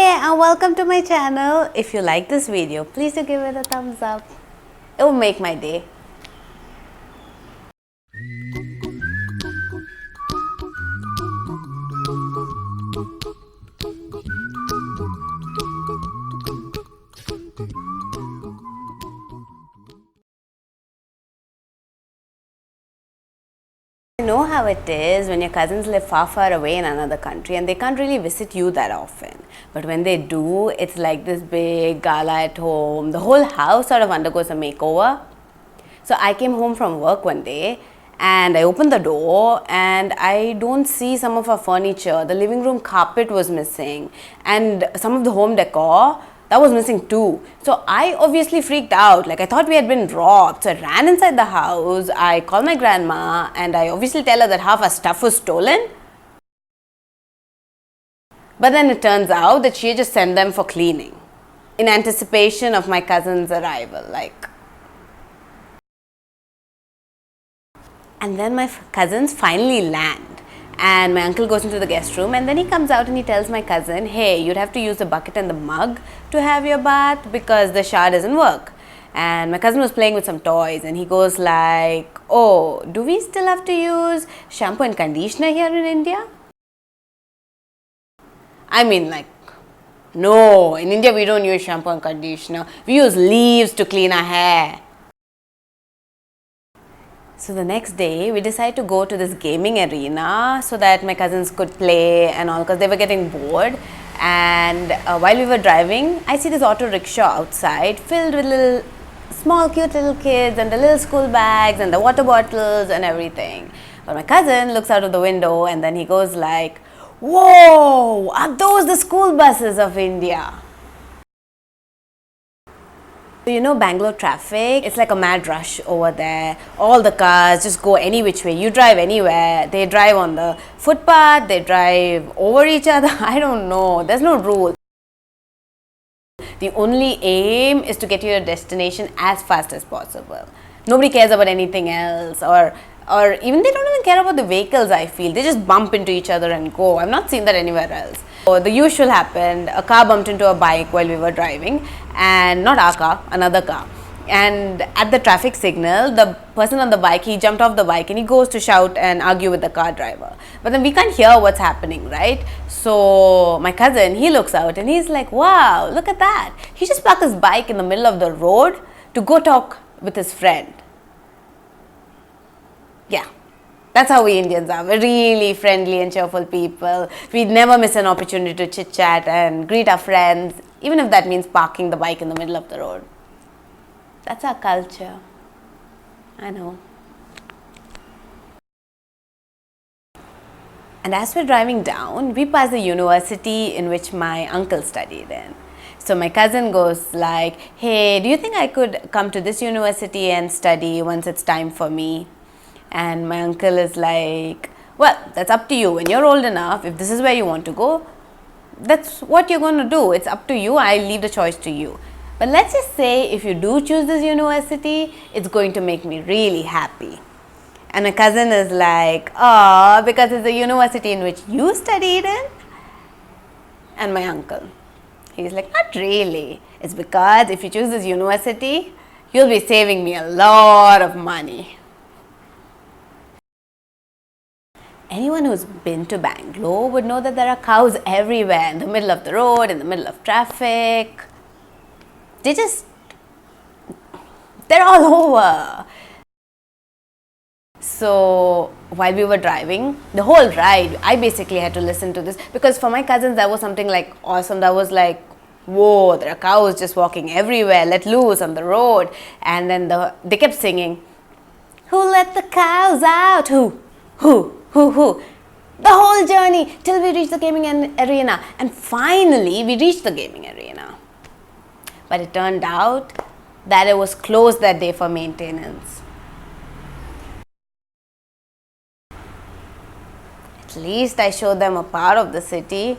Hey, and welcome to my channel. If you like this video, please do give it a thumbs up. It will make my day. You know how it is when your cousins live far away in another country and they can't really visit you that often. But when they do, it's like this big gala at home. The whole house sort of undergoes a makeover. So I came home from work one day and I opened the door and I don't see some of our furniture. The living room carpet was missing and some of the home decor, that was missing too. So I obviously freaked out. Like I thought we had been robbed. So I ran inside the house. I called my grandma and I obviously tell her that half our stuff was stolen. But then it turns out that she had just sent them for cleaning in anticipation of my cousin's arrival. And then my cousins finally land. And my uncle goes into the guest room and then he comes out and he tells my cousin, hey, you'd have to use the bucket and the mug to have your bath because the shower doesn't work. And my cousin was playing with some toys and he goes like, oh, do we still have to use shampoo and conditioner here in India? I mean, like, no, in India we don't use shampoo and conditioner. We use leaves to clean our hair. So the next day, we decided to go to this gaming arena so that my cousins could play and all because they were getting bored. And while we were driving, I see this auto rickshaw outside filled with little small cute little kids and the little school bags and the water bottles and everything. But my cousin looks out of the window and then he goes like, whoa, are those the school buses of India? You know Bangalore traffic, it's like a mad rush over there. All the cars just go any which way. You drive anywhere. They drive on the footpath, they drive over each other. I don't know. There's no rule. The only aim is to get to your destination as fast as possible. Nobody cares about anything else or even they don't even care about the vehicles, I feel. They just bump into each other and go. I've not seen that anywhere else. So the usual happened. A car bumped into a bike while we were driving and not our car, another car. And at the traffic signal, the person on the bike, he jumped off the bike and he goes to shout and argue with the car driver. But then we can't hear what's happening, right? So my cousin, he looks out and he's like, wow, look at that. He just parked his bike in the middle of the road to go talk with his friend. Yeah, that's how we Indians are. We're really friendly and cheerful people. We never miss an opportunity to chit chat and greet our friends, even if that means parking the bike in the middle of the road. That's our culture. I know. And as we're driving down, we pass the university in which my uncle studied in. So my cousin goes like, hey, do you think I could come to this university and study once it's time for me? And my uncle is like, well, that's up to you. When you're old enough, if this is where you want to go, that's what you're going to do. It's up to you. I leave the choice to you. But let's just say if you do choose this university, it's going to make me really happy. And my cousin is like, oh, because it's the university in which you studied in? And my uncle, he's like, not really. It's because if you choose this university, you'll be saving me a lot of money. Anyone who's been to Bangalore would know that there are cows everywhere, in the middle of the road, in the middle of traffic. They're all over. So while we were driving, the whole ride, I basically had to listen to this because for my cousins that was something like awesome. That was like, whoa, there are cows just walking everywhere, let loose on the road. And then they kept singing, who let the cows out? Who? The whole journey till we reached the gaming arena. And finally, we reached the gaming arena. But it turned out that it was closed that day for maintenance. At least I showed them a part of the city.